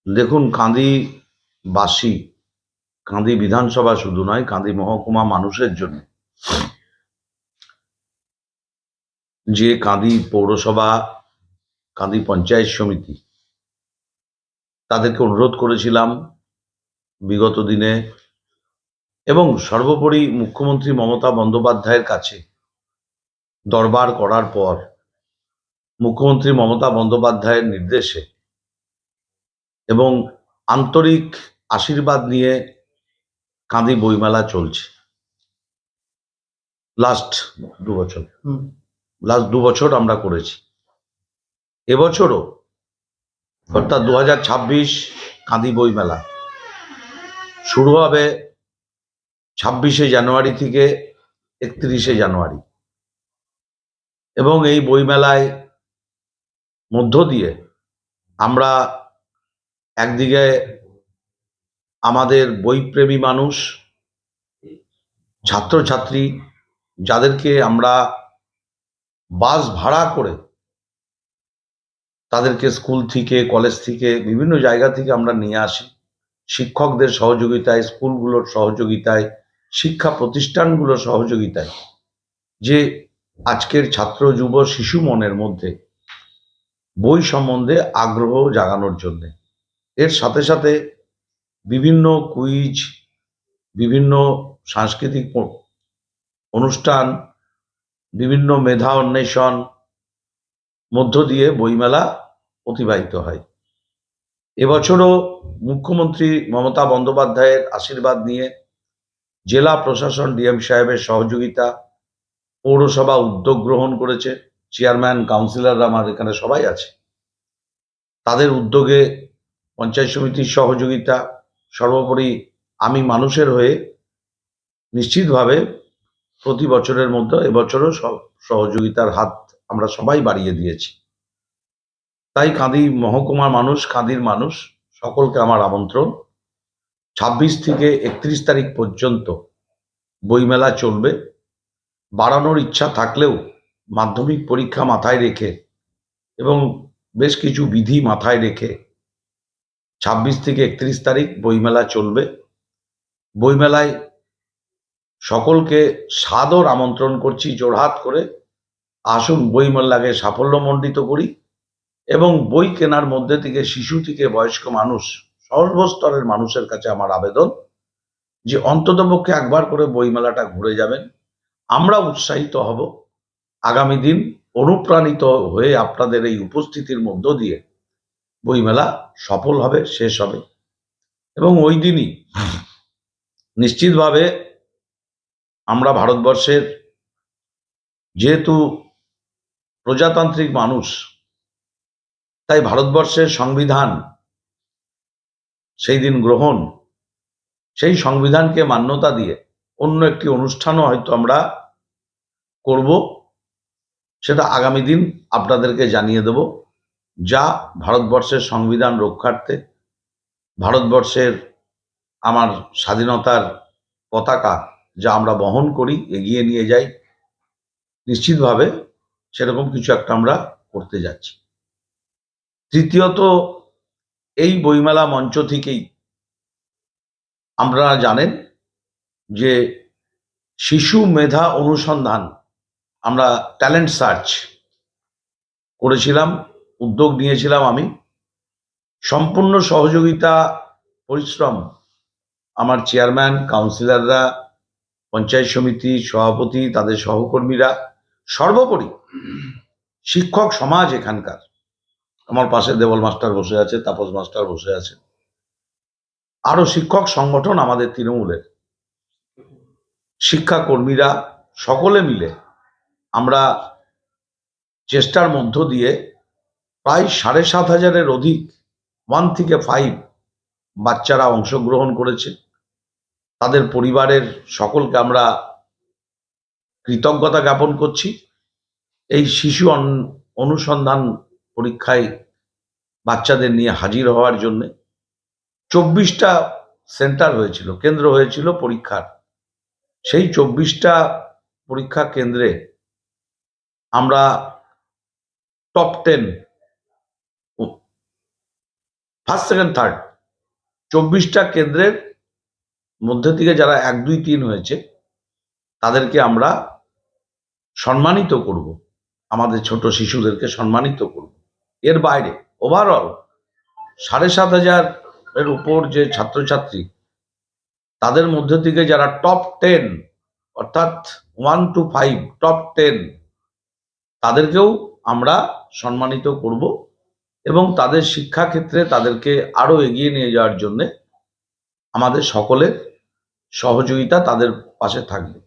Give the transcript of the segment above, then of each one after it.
দেখুন, কাঁদিবাসী, কাঁদি বিধানসভা শুধু নয়, কাঁদি মহকুমা মানুষের জন্য যে কাঁদি পৌরসভা, কাঁদি পঞ্চায়েত সমিতি, তাদেরকে অনুরোধ করেছিলাম বিগত দিনে এবং সর্বোপরি মুখ্যমন্ত্রী মমতা বন্দ্যোপাধ্যায়ের কাছে দরবার করার পর মুখ্যমন্ত্রী মমতা বন্দ্যোপাধ্যায়ের নির্দেশে এবং আন্তরিক আশীর্বাদ নিয়ে কাঁদি বইমেলা চলছে লাস্ট 2 বছর আমরা করেছি। এবছরও অর্থাৎ 2026 কাঁদি বইমেলা শুরু হবে 26শে জানুয়ারি থেকে 31শে জানুয়ারি এবং এই বইমেলায় মধ্য দিয়ে আমরা একদিকে আমাদের বইপ্রেমী মানুষ, ছাত্রছাত্রী, যাদেরকে আমরা বাস ভাড়া করে তাদেরকে স্কুল থেকে, কলেজ থেকে, বিভিন্ন জায়গা থেকে আমরা নিয়ে আসি, শিক্ষকদের সহযোগিতায়, স্কুলগুলোর সহযোগিতায়, শিক্ষা প্রতিষ্ঠানগুলোর সহযোগিতায়, যে আজকের ছাত্র, যুব, শিশু মনের মধ্যে বই সম্বন্ধে আগ্রহ জাগানোর জন্য। এর সাথে সাথে বিভিন্ন কুইজ, বিভিন্ন সাংস্কৃতিক অনুষ্ঠান, বিভিন্ন মেধা অন্বেষণ মধ্য দিয়ে বইমেলা অতিবাহিত হয়। এবছরও মুখ্যমন্ত্রী মমতা বন্দ্যোপাধ্যায়ের আশীর্বাদ নিয়ে জেলা প্রশাসন, ডিএম সাহেবের সহযোগিতা, পৌরসভা উদ্যোগ গ্রহণ করেছে, চেয়ারম্যান, কাউন্সিলররা আমার এখানে সবাই আছে, তাদের উদ্যোগে পঞ্চায়েত সমিতির সহযোগিতা, সর্বোপরি আমি মানুষের হয়ে নিশ্চিতভাবে প্রতি বছরের মধ্যে এবছরও সহযোগিতার হাত আমরা সবাই বাড়িয়ে দিয়েছি। তাই কাঁদি মহকুমার মানুষ, কাঁদির মানুষ সকলকে আমার আমন্ত্রণ, 26 থেকে 31 তারিখ পর্যন্ত বইমেলা চলবে। বাড়ানোর ইচ্ছা থাকলেও মাধ্যমিক পরীক্ষা মাথায় রেখে এবং বেশ কিছু বিধি মাথায় রেখে 26 থেকে 31 তারিখ বইমেলা চলবে। বইমেলায় সকলকে সাদর আমন্ত্রণ করছি, জোড়হাত করে আসুন, বইমেলাকে সাফল্যমণ্ডিত করি এবং বই কেনার মধ্যে থেকে শিশু থেকে বয়স্ক মানুষ, সর্বস্তরের মানুষের কাছে আমার আবেদন যে অন্ততপক্ষে একবার করে বইমেলাটা ঘুরে যাবেন। আমরা উৎসাহিত হব, আগামী দিন অনুপ্রাণিত হয়ে আপনাদের এই উপস্থিতির মধ্য দিয়ে বইমেলা সফল হবে, শেষ হবে এবং ওই দিনই নিশ্চিতভাবে আমরা ভারতবর্ষের, যেহেতু প্রজাতান্ত্রিক মানুষ, তাই ভারতবর্ষের সংবিধান সেই দিন গ্রহণ, সেই সংবিধানকে মান্যতা দিয়ে অন্য একটি অনুষ্ঠানও হয়তো আমরা করব, সেটা আগামী দিন আপনাদেরকে জানিয়ে দেব, যা ভারতবর্ষের সংবিধান রক্ষার্থে, ভারতবর্ষের আমার স্বাধীনতার পতাকা যা আমরা বহন করি, এগিয়ে নিয়ে যাই, নিশ্চিতভাবে সেরকম কিছু একটা আমরা করতে যাচ্ছি। তৃতীয়ত, এই বইমেলা মঞ্চ থেকেই আপনারা জানেন যে শিশু মেধা অনুসন্ধান, আমরা ট্যালেন্ট সার্চ করেছিলাম, উদ্যোগ নিয়েছিলাম আমি, সম্পূর্ণ সহযোগিতা, পরিশ্রম আমার চেয়ারম্যান, কাউন্সিলররা, পঞ্চায়েত সমিতি সভাপতি, তাদের সহকর্মীরা, সর্বোপরি শিক্ষক সমাজ, এখানকার আমার পাশে দেবল মাস্টার বসে আছে, তাপস মাস্টার বসে আছে, আরো শিক্ষক সংগঠন, আমাদের তৃণমূলের শিক্ষাকর্মীরা, সকলে মিলে আমরা চেষ্টার মধ্য দিয়ে প্রায় 7,500-এর অধিক 1 থেকে 5 বাচ্চারা অংশগ্রহণ করেছে। তাদের পরিবারের সকলকে আমরা কৃতজ্ঞতা জ্ঞাপন করছি। এই শিশু অনুসন্ধান পরীক্ষায় বাচ্চাদের নিয়ে হাজির হওয়ার জন্য 24টা সেন্টার হয়েছিল, কেন্দ্র হয়েছিল পরীক্ষার। সেই 24টা পরীক্ষা কেন্দ্রে আমরা টপ 10 ফার্স্ট সেকেন্ড থার্ড 24টা কেন্দ্রের মধ্যে থেকে যারা 1, 2, 3 হয়েছে তাদেরকে আমরা সম্মানিত করব, আমাদের ছোট শিশুদেরকে সম্মানিত করব। এর বাইরে ওভারঅল 7,500 এর উপর যে ছাত্রছাত্রী, তাদের মধ্যে থেকে যারা টপ 10 অর্থাৎ 1 to 5 টপ 10 তাদেরকেও আমরা সম্মানিত করব এবং তাদের শিক্ষাক্ষেত্রে তাদেরকে আরো এগিয়ে নিয়ে যাওয়ার জন্য আমাদের সকলের সহযোগিতা তাদের পাশে থাকবে।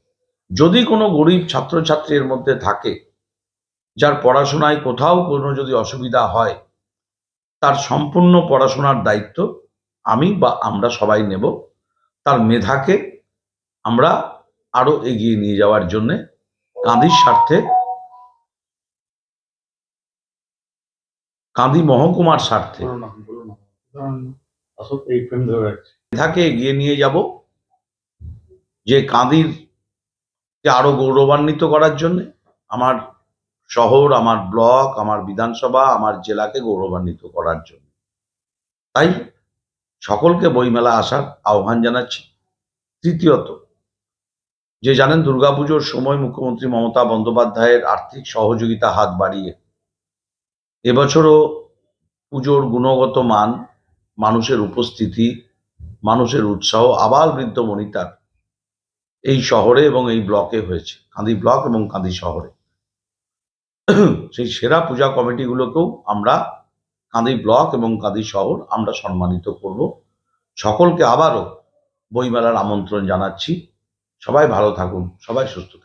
যদি কোনো গরিব ছাত্রছাত্রীর মধ্যে থাকে যার পড়াশোনায় কোথাও কোনো যদি অসুবিধা হয়, তার সম্পূর্ণ পড়াশোনার দায়িত্ব আমি বা আমরা সবাই নেব। তার মেধাকে আমরা আরো এগিয়ে নিয়ে যাওয়ার জন্য কাঁদির স্বার্থে, কাঁদি মহকুমার স্বার্থে মেধাকে এগিয়ে নিয়ে যাব, যে কাঁদিরকে আরো গৌরবান্বিত করার জন্য, আমার শহর, আমার ব্লক, আমার বিধানসভা, আমার জেলাকে গৌরবান্বিত করার জন্য। তাই সকলকে বইমেলা আসার আহ্বান জানাচ্ছি। তৃতীয়ত, যে জানেন দুর্গাপুজোর সময় মুখ্যমন্ত্রী মমতা বন্দ্যোপাধ্যায়ের আর্থিক সহযোগিতা হাত বাড়িয়ে এবছরও পুজোর গুণগত মান, মানুষের উপস্থিতি, মানুষের উৎসাহ আবাল বৃদ্ধ বনিতার এই শহরে এবং এই ব্লকে হয়েছে, কাঁদি ব্লক এবং কাঁদি শহরে। সেই সেরা পূজা কমিটিগুলোকেও আমরা কাঁদি ব্লক এবং কাঁদি শহর আমরা সম্মানিত করব। সকলকে আবারও বইমেলার আমন্ত্রণ জানাচ্ছি। সবাই ভালো থাকুন, সবাই সুস্থ থাকুন।